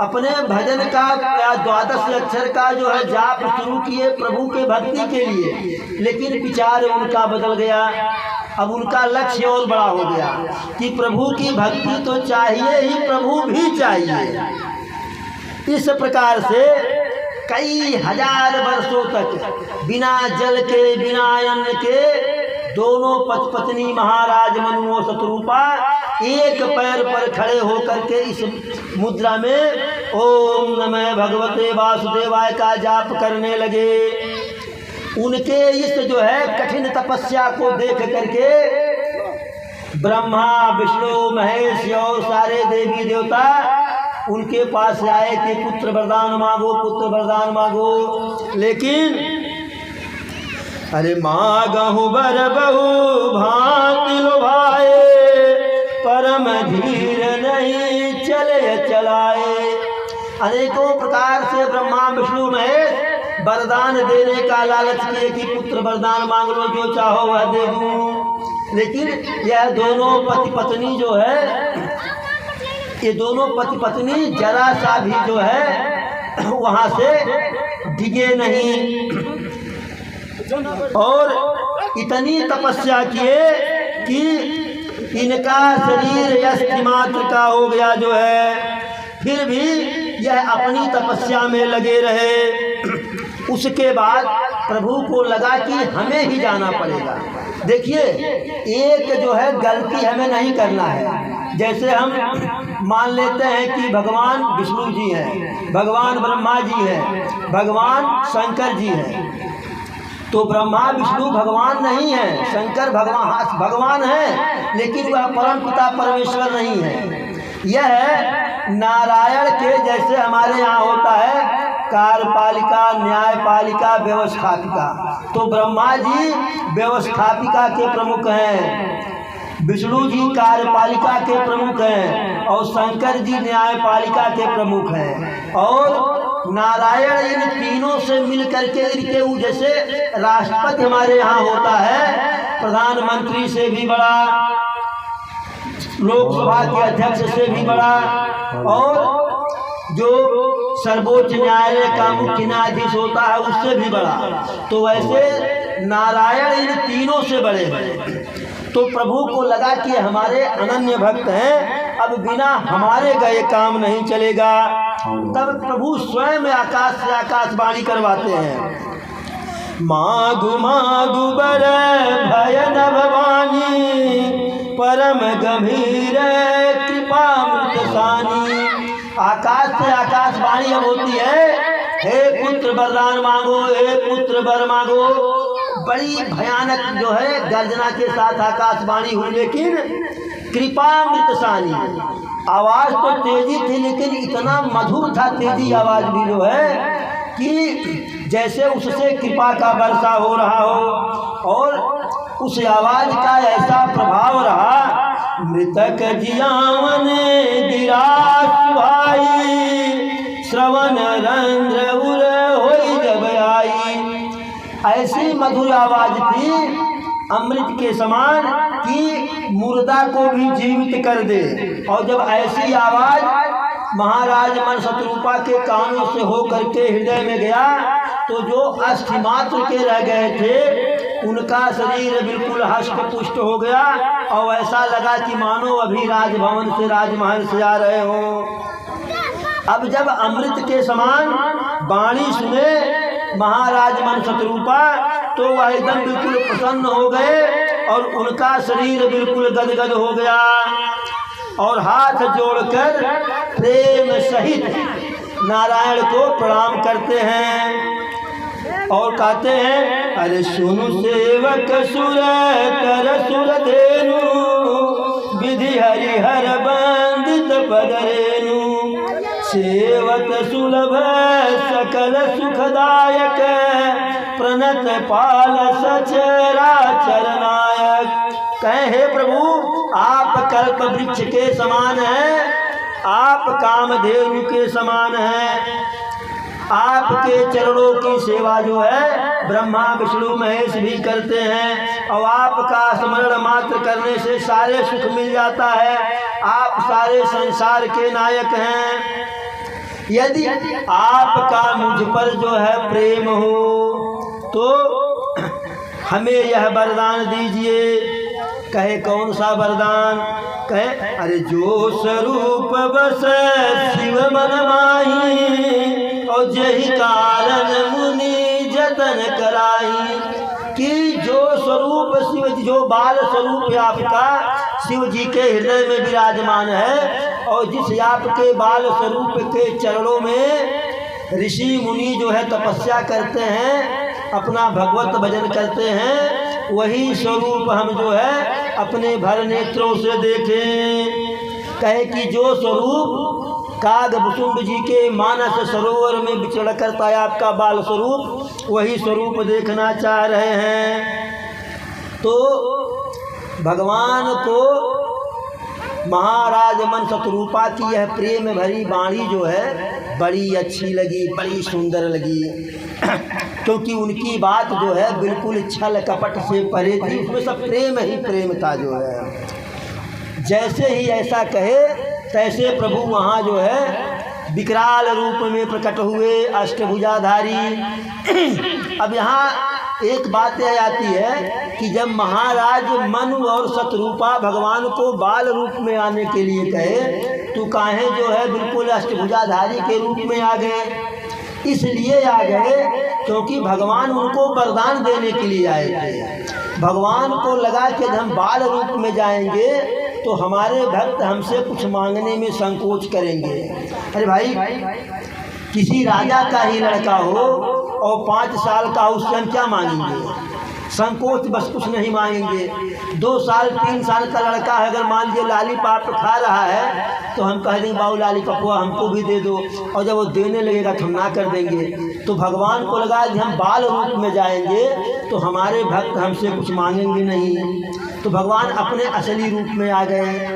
अपने भजन का या द्वादश अक्षर का जो है जाप शुरू किए प्रभु के भक्ति के लिए, लेकिन विचार उनका बदल गया। अब उनका लक्ष्य और बड़ा हो गया कि प्रभु की भक्ति तो चाहिए ही, प्रभु भी चाहिए। इस प्रकार से कई हजार वर्षों तक बिना जल के बिना अन्न के दोनों पत्नी महाराज मनु और शत्रुपा एक पैर पर खड़े होकर के इस मुद्रा में ओम नमः भगवते वासुदेवाय का जाप करने लगे। उनके इस जो है कठिन तपस्या को देख करके ब्रह्मा विष्णु महेश और सारे देवी देवता उनके पास आए कि पुत्र वरदान मांगो, पुत्र वरदान मांगो। लेकिन अरे मांगहु बर बहु भांति लुभाए, परम धीर नहीं चले चलाए। अनेकों प्रकार से ब्रह्मा विष्णु महेश वरदान देने का लालच किए कि पुत्र वरदान मांग लो, जो चाहो वह दे दूं। लेकिन यह दोनों पति पत्नी जो है, ये दोनों पति पत्नी जरा सा भी जो है वहां से डिगे नहीं और इतनी तपस्या किए कि इनका शरीर यष्टि मात्र का हो गया जो है, फिर भी यह अपनी तपस्या में लगे रहे। उसके बाद प्रभु को लगा कि हमें ही जाना पड़ेगा। देखिए, एक जो है गलती हमें नहीं करना है। जैसे हम मान लेते हैं कि भगवान विष्णु जी हैं, भगवान ब्रह्मा जी हैं, भगवान शंकर जी हैं, तो ब्रह्मा विष्णु भगवान नहीं है, शंकर भगवान है, लेकिन वह परम पिता परमेश्वर नहीं है। यह नारायण के जैसे हमारे यहाँ होता है कार्यपालिका, न्यायपालिका, व्यवस्थापिका, तो ब्रह्मा जी व्यवस्थापिका के प्रमुख हैं, विष्णु जी कार्यपालिका के प्रमुख हैं और शंकर जी न्यायपालिका के प्रमुख हैं। और नारायण इन तीनों से मिल करके इनके जैसे राष्ट्रपति हमारे यहाँ होता है, प्रधानमंत्री से भी बड़ा, लोकसभा के अध्यक्ष से भी बड़ा, और जो सर्वोच्च न्यायालय का मुख्य न्यायाधीश होता है उससे भी बड़ा। तो वैसे नारायण इन तीनों से बड़े हैं। तो प्रभु को लगा कि हमारे अनन्य भक्त हैं, अब बिना हमारे गए काम नहीं चलेगा। तब प्रभु स्वयं आकाश से आकाशवाणी करवाते हैं, मागु मागु बर भय न भवानी, परम गंभीर कृपामृत सानी। आकाश से आकाशवाणी अब होती है, हे पुत्र वरदान मांगो, हे पुत्र वर मांगो। बड़ी भयानक जो है गर्जना के साथ आकाशवाणी हुई, लेकिन कृपामृत सानी। आवाज तो तेजी थी, लेकिन इतना मधुर था तेजी आवाज भी जो है कि जैसे उससे कृपा का वर्षा हो रहा हो। और उस आवाज का ऐसा प्रभाव रहा, मृतक जियावन गिरा सुहाई, श्रवण रंध्र उर होई जब आई। ऐसी मधुर आवाज थी अमृत के समान कि मुर्दा को भी जीवित कर दे। और जब ऐसी आवाज महाराज मन शत्रुपा के कानों से हो करके हृदय में गया, तो जो अस्थि मात्र के रह गए थे उनका शरीर बिल्कुल हष्ट पुष्ट हो गया, और ऐसा लगा कि मानो अभी राजभवन से राजमहल से आ रहे हो। अब जब अमृत के समान वाणी सुने महाराज मन शत्रुपा, तो वह एकदम बिल्कुल प्रसन्न हो गए और उनका शरीर बिल्कुल गदगद हो गया, और हाथ जोड़कर प्रेम सहित नारायण को प्रणाम करते हैं और कहते हैं, अरे सुनु सेवक सुर कर सुर धेनु, विधि हरिहर बंदित पदरेनु, सेवत सुलभ सकल सुखदायक, प्रणत पाल सचराचर नायक। कहे प्रभु, आप कल्प वृक्ष के समान हैं, आप कामधेनु के समान हैं। आपके चरणों की सेवा जो है ब्रह्मा विष्णु महेश भी करते हैं, और आपका स्मरण मात्र करने से सारे सुख मिल जाता है। आप सारे संसार के नायक हैं। यदि आपका मुझ पर जो है प्रेम हो तो हमें यह वरदान दीजिए। कहे कौन सा वरदान? कहे अरे जो स्वरूप बस शिव मन माही और जही कारण मुनि जतन कराई। कि जो स्वरूप शिव जी, जो बाल स्वरूप आपका शिव जी के हृदय में विराजमान है और जिस आपके बाल स्वरूप के चरणों में ऋषि मुनि जो है तपस्या करते हैं, अपना भगवत भजन करते हैं, वही स्वरूप हम जो है अपने भर नेत्रों से देखें। कहे कि जो स्वरूप कागभुसुंड जी के मानस सरोवर में विचरण करता है आपका बाल स्वरूप, वही स्वरूप देखना चाह रहे हैं। तो भगवान को महाराज मन शत्रुपा की यह प्रेम भरी वाणी जो है बड़ी अच्छी लगी, बड़ी सुंदर लगी। क्योंकि उनकी बात जो है बिल्कुल छल कपट से परे थी, उसमें सब प्रेम ही प्रेम था जो है। जैसे ही ऐसा कहे तैसे प्रभु वहाँ जो है विकराल रूप में प्रकट हुए, अष्टभुजाधारी। अब यहाँ एक बात यह आती है कि जब महाराज मनु और शत्रुपा भगवान को बाल रूप में आने के लिए कहे तो काहे जो है बिल्कुल अष्टभुजाधारी के रूप में आ गए। इसलिए आ गए क्योंकि भगवान उनको वरदान देने के लिए आए थे। भगवान को लगा कि हम बाल रूप में जाएंगे तो हमारे भक्त हमसे कुछ मांगने में संकोच करेंगे। अरे भाई, किसी राजा का ही लड़का हो और 5 साल का, उससे हम क्या मांगेंगे? संकोच बस कुछ नहीं मांगेंगे। 2 साल 3 साल का लड़का है, अगर मान लीजिए लालीपाप खा रहा है तो हम कह देंगे बाबू लालीपापुआ हमको भी दे दो, और जब वो देने लगेगा तो हम ना कर देंगे। तो भगवान को लगा कि हम बाल रूप में जाएंगे तो हमारे भक्त हमसे कुछ मांगेंगे नहीं, तो भगवान अपने असली रूप में आ गए।